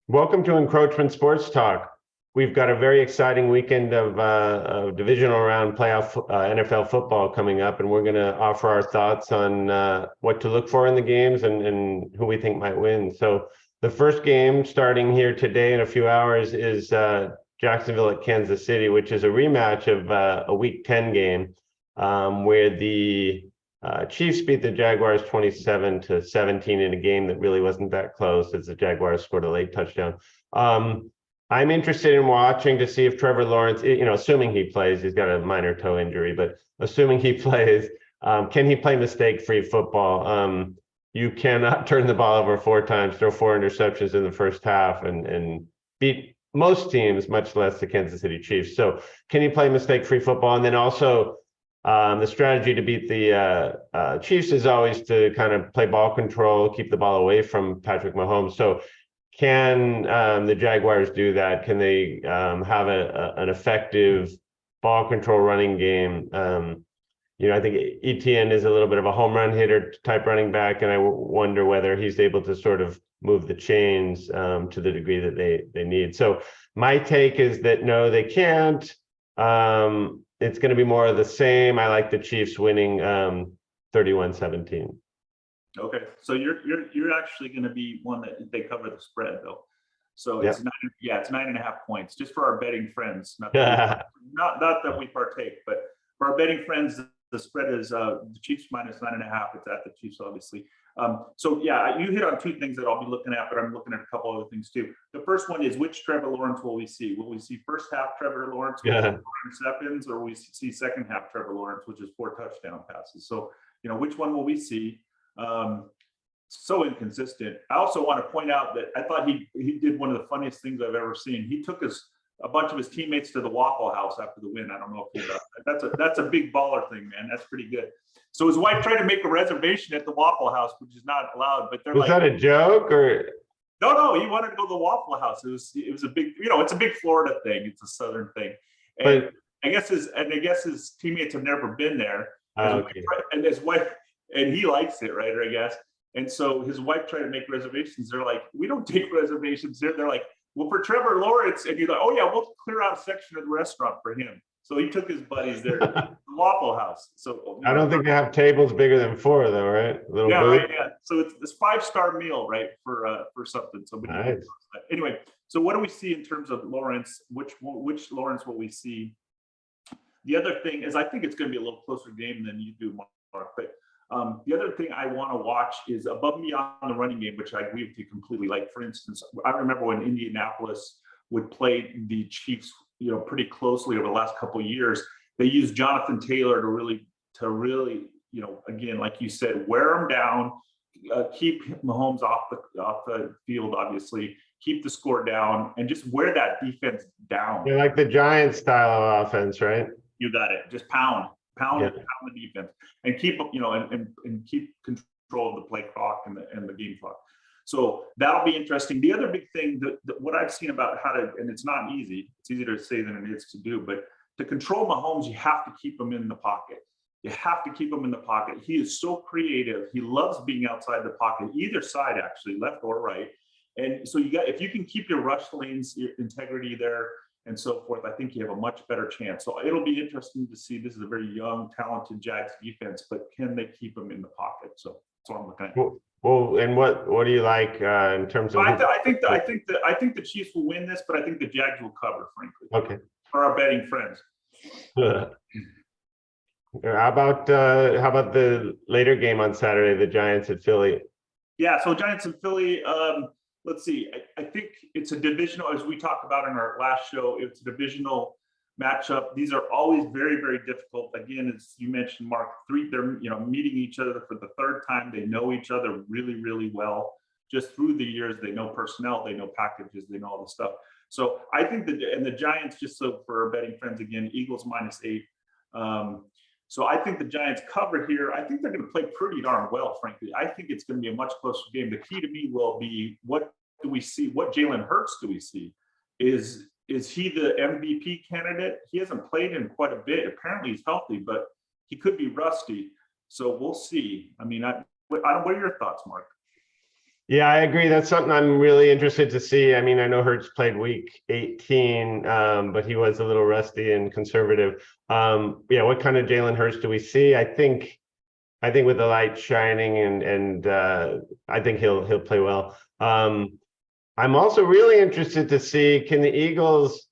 Welcome to Encroachment Sports Talk. We've got a very exciting weekend of divisional round playoff NFL football coming up, and we're going to offer our thoughts on what to look for in the games and who we think might win. So the first game starting here today in a few hours is Jacksonville at Kansas City, which is a rematch of a Week 10 game where the Chiefs beat the Jaguars 27-17 in a game that really wasn't that close, as the Jaguars scored a late touchdown. I'm interested in watching to see if Trevor Lawrence, assuming he plays, he's got a minor toe injury, but assuming he plays, can he play mistake-free football? You cannot turn the ball over 4 times, throw 4 interceptions in the first half, and beat most teams, much less the Kansas City Chiefs. So can he play mistake-free football? And then also, the strategy to beat the Chiefs is always to kind of play ball control, keep the ball away from Patrick Mahomes. So can the Jaguars do that? Can they have an effective ball control running game? I think Etienne is a little bit of a home run hitter type running back, and I wonder whether he's able to sort of move the chains to the degree that they need. So my take is that no, they can't. It's going to be more of the same. I like the Chiefs winning 31-17. Okay, so you're actually going to be one that they cover the spread though. So it's Yep. it's 9.5 points just for our betting friends. Not that we partake, but for our betting friends, the spread is the Chiefs minus 9.5. It's at the Chiefs, obviously. So yeah, you hit on 2 things that I'll be looking at, but I'm looking at a couple other things too. The first one is, which Trevor Lawrence will we see? Will we see first half Trevor Lawrence with 4 interceptions, or will we see second half Trevor Lawrence, which is 4 touchdown passes? So which one will we see? So inconsistent. I also want to point out that I thought he did one of the funniest things I've ever seen. He took a bunch of his teammates to the Waffle House after the win. I don't know if that's a big baller thing, man. That's pretty good. So his wife tried to make a reservation at the Waffle House, which is not allowed. But Was that a joke or? No, he wanted to go to the Waffle House. It was a big, it's a big Florida thing. It's a Southern thing, and I guess his teammates have never been there. Okay. And his wife, and he likes it, right? Or I guess. And so his wife tried to make reservations. They're like, we don't take reservations here. They're like, well, for Trevor Lawrence, and he's like, oh yeah, we'll clear out a section of the restaurant for him. So he took his buddies there to the Waffle House. So I don't think they have tables bigger than 4 though, right? A little booth. Right, yeah. So it's this 5-star meal, right, for something. So nice. Anyway, so what do we see in terms of Lawrence? Which Lawrence will we see? The other thing is, I think it's going to be a little closer game than you do, Mark. But the other thing I want to watch is above and beyond the running game, which I agree with you completely. Like, for instance, I remember when Indianapolis would play the Chiefs, pretty closely over the last couple of years. They used Jonathan Taylor to really, again, like you said, wear them down, keep Mahomes off the field, obviously, keep the score down, and just wear that defense down. You're like the Giants style of offense, right? You got it. Just pound the defense, and keep and keep control of the play clock and the game clock. So that'll be interesting. The other big thing that what I've seen about how to, and it's not easy. It's easier to say than it is to do. But to control Mahomes, you have to keep him in the pocket. You have to keep him in the pocket. He is so creative. He loves being outside the pocket, either side actually, left or right. And so if you can keep your rush lanes, your integrity there, and so forth, I think you have a much better chance. So it'll be interesting to see. This is a very young, talented Jags defense, but can they keep him in the pocket? So that's what I'm looking at. Well, and what do you like in terms of? I think the Chiefs will win this, but I think the Jags will cover, frankly. Okay. For our betting friends. How about the later game on Saturday, the Giants at Philly? Yeah, so Giants and Philly. Let's see. I think it's a divisional, as we talked about in our last show. It's a divisional matchup. These are always very, very difficult. Again, as you mentioned, Mark, they're meeting each other for the 3rd time. They know each other really, really well. Just through the years, they know personnel, they know packages, they know all the stuff. So I think the Giants, just so for our betting friends again, Eagles -8. So I think the Giants cover here. I think they're going to play pretty darn well, frankly. I think it's going to be a much closer game. The key to me will be, what do we see? What Jalen Hurts do we see? Is he the MVP candidate? He hasn't played in quite a bit. Apparently he's healthy, but he could be rusty. So we'll see. I mean, what are your thoughts, Mark? Yeah, I agree. That's something I'm really interested to see. I mean, I know Hurts played week 18, but he was a little rusty and conservative. Yeah, what kind of Jalen Hurts do we see? I think with the light shining and I think he'll play well. I'm also really interested to see, can the Eagles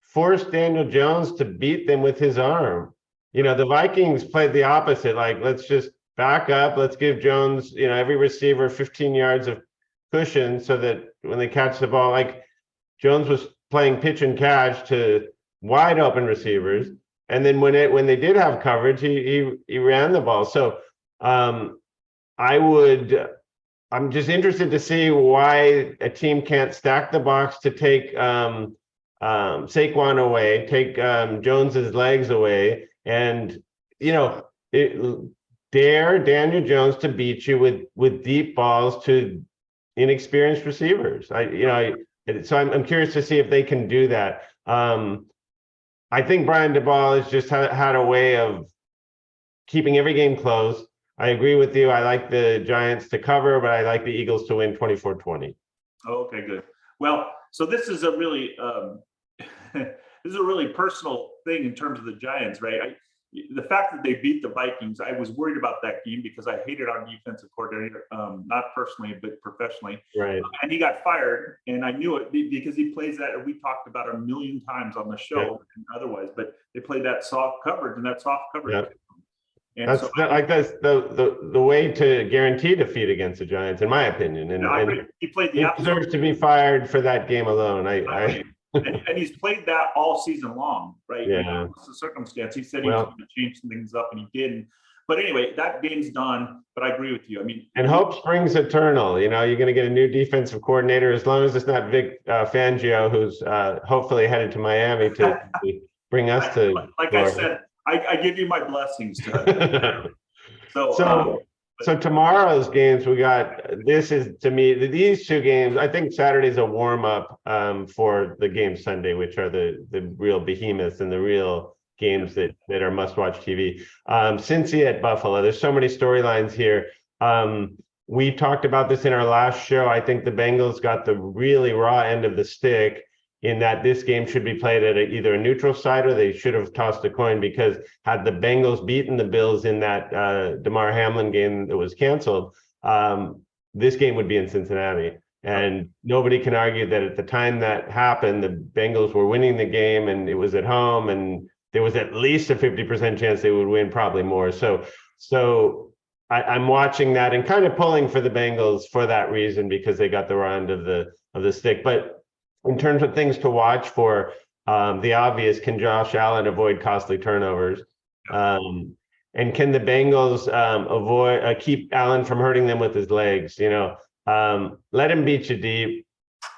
force Daniel Jones to beat them with his arm? The Vikings played the opposite. Like, let's just back up. Let's give Jones, every receiver 15 yards of cushion so that when they catch the ball, like Jones was playing pitch and catch to wide open receivers. And then when they did have coverage, he ran the ball. So um, I would I'm just interested to see why a team can't stack the box to take Saquon away, take Jones's legs away, and it, dare Daniel Jones to beat you with deep balls to inexperienced receivers. So I'm curious to see if they can do that. I think Brian DeBall has just had a way of keeping every game close. I agree with you. I like the Giants to cover, but I like the Eagles to win 24-20. Oh, okay, good. Well, so this is a really this is a really personal thing in terms of the Giants, right? The fact that they beat the Vikings, I was worried about that game because I hated our defensive coordinator, not personally, but professionally. Right. And he got fired, and I knew it because he plays that, and we talked about it a million times on the show and otherwise, but they played that soft coverage, and that soft coverage. Yep. And that's the way to guarantee defeat against the Giants, in my opinion. And he played he deserves to be fired for that game alone. And he's played that all season long, right? Yeah. What's the circumstance? He said he was going to change some things up, and he didn't. But anyway, that game's done. But I agree with you. I mean, and hope springs eternal. You're going to get a new defensive coordinator, as long as it's not Vic Fangio, who's hopefully headed to Miami to bring us to. Like Florida. I said, I give you my blessings. So tomorrow's games, this is, to me, these two games, I think Saturday's a warm up for the game Sunday, which are the real behemoths and the real games that are must watch TV. Cincy at Buffalo, there's so many storylines here. We talked about this in our last show. I think the Bengals got the really raw end of the stick, in that this game should be played at either a neutral site, or they should have tossed a coin, because had the Bengals beaten the Bills in that DeMar Hamlin game that was canceled, this game would be in Cincinnati. And nobody can argue that at the time that happened, the Bengals were winning the game and it was at home, and there was at least a 50% chance they would win, probably more. So I'm watching that and kind of pulling for the Bengals for that reason, because they got the raw end of the stick. But in terms of things to watch for, the obvious, can Josh Allen avoid costly turnovers? And can the Bengals keep Allen from hurting them with his legs? Let him beat you deep.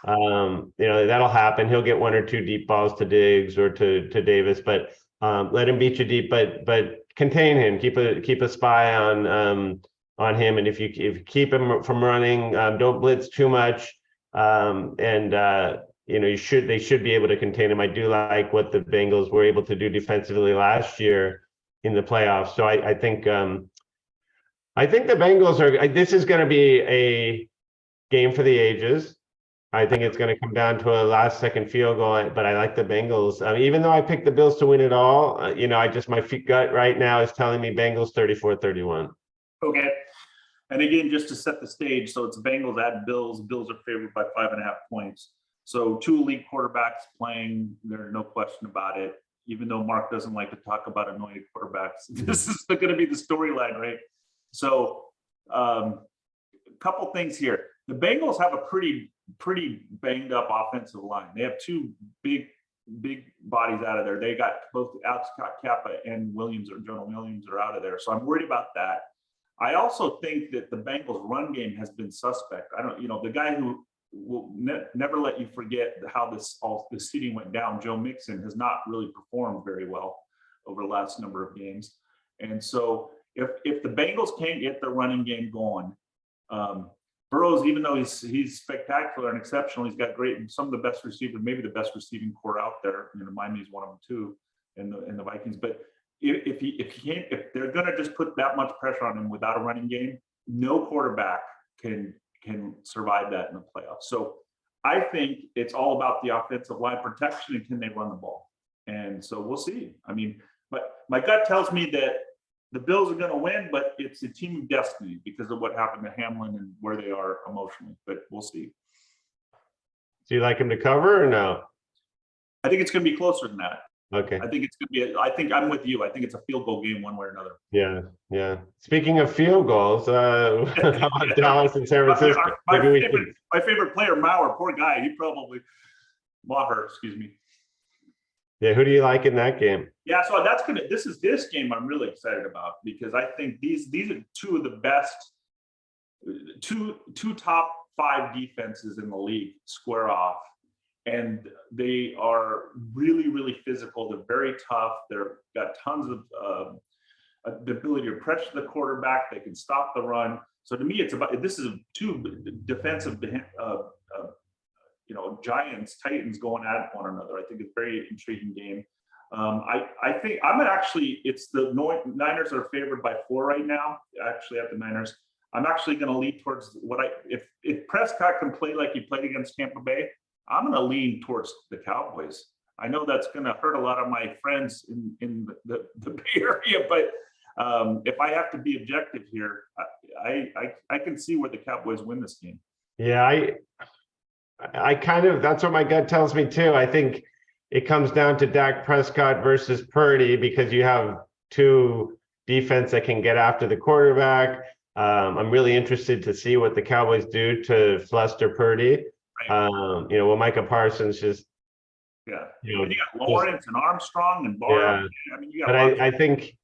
That'll happen. He'll get one or two deep balls to Diggs or to Davis, but let him beat you deep. But contain him. Keep a spy on him. And if you keep him from running, don't blitz too much. They should be able to contain him. I do like what the Bengals were able to do defensively last year in the playoffs. So I think the Bengals this is going to be a game for the ages. I think it's going to come down to a last second field goal, but I like the Bengals. Even though I picked the Bills to win it all, my gut right now is telling me Bengals 34-31. Okay. And again, just to set the stage, so it's Bengals at Bills. Bills are favored by 5.5 points. So two elite quarterbacks playing, there's no question about it. Even though Mark doesn't like to talk about anointed quarterbacks, this is going to be the storyline, right? So a couple things here. The Bengals have a pretty banged up offensive line. They have two big bodies out of there. They got both Alex Kappa and Jonah Williams are out of there. So I'm worried about that. I also think that the Bengals run game has been suspect. The guy who will never let you forget how the seeding went down, Joe Mixon, has not really performed very well over the last number of games. And so if the Bengals can't get the running game going, Burrows, even though he's spectacular and exceptional, he's got some of the best receivers, maybe the best receiving core out there. Miami is one of them too, and the Vikings. But if they're going to just put that much pressure on him without a running game, no quarterback can can survive that in the playoffs. So I think it's all about the offensive line protection and can they run the ball. And so we'll see. I mean, but my gut tells me that the Bills are going to win, but it's a team of destiny because of what happened to Hamlin and where they are emotionally. But we'll see. Do you like him to cover or no? I think it's going to be closer than that. Okay. I think it's going to be. I think I'm with you. I think it's a field goal game, one way or another. Yeah, yeah. Speaking of field goals, how about Dallas and San Francisco? My favorite player, Maurer, poor guy. He probably Maher, excuse me. Yeah, who do you like in that game? Yeah, so that's gonna. This game I'm really excited about because I think these are two of the best, two top 5 defenses in the league square off. And they are really, really physical. They're very tough. They've got tons of the ability to pressure the quarterback. They can stop the run. So to me, it's about this is two defensive, giants, titans going at one another. I think it's a very intriguing game. I think it's the Niners that are favored by 4 right now. Actually, at the Niners, I'm actually going to lean towards if Prescott can play like he played against Tampa Bay. I'm going to lean towards the Cowboys. I know that's going to hurt a lot of my friends in the Bay Area, but if I have to be objective here, I can see where the Cowboys win this game. Yeah, I kind of, that's what my gut tells me too. I think it comes down to Dak Prescott versus Purdy because you have 2 defense that can get after the quarterback. I'm really interested to see what the Cowboys do to fluster Purdy. Well, Micah Parsons just and you got Lawrence and Armstrong and Barr. Yeah. I mean, you got. But I think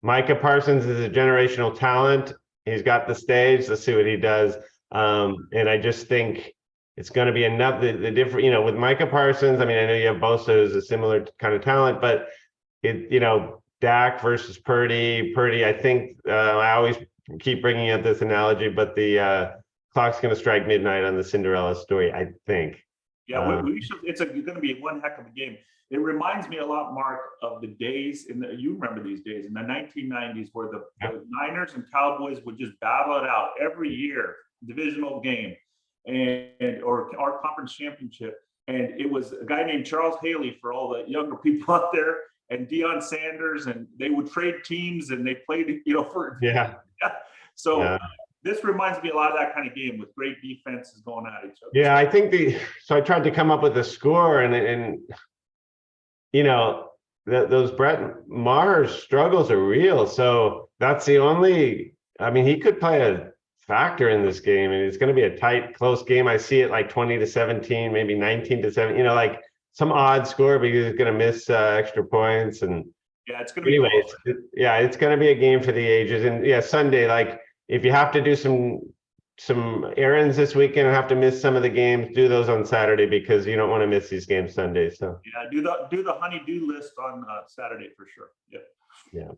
Micah Parsons is a generational talent. He's got the stage. Let's see what he does. And I just think it's going to be enough. The different, with Micah Parsons. I mean, I know you have Bosa who's a similar kind of talent, but Dak versus Purdy. I think I always keep bringing up this analogy, but the clock's going to strike midnight on the Cinderella story, I think. Yeah, it's going to be one heck of a game. It reminds me a lot, Mark, of the days you remember these days in the 1990s where the Niners and Cowboys would just battle it out every year, divisional game or our conference championship. And it was a guy named Charles Haley for all the younger people out there, and Deion Sanders, and they would trade teams and they played, for So this reminds me a lot of that kind of game with great defenses going at each other. Yeah, I think so I tried to come up with a score and those Brett Maher's struggles are real. So that's the only, he could play a factor in this game, and it's going to be a tight, close game. I see it like 20-17, maybe 19-7, like some odd score, but he's going to miss extra points. And it's going to be it's going to be a game for the ages. And Sunday, if you have to do some errands this weekend and have to miss some of the games, do those on Saturday because you don't want to miss these games Sunday. So do the honey-do list on Saturday for sure. Yeah.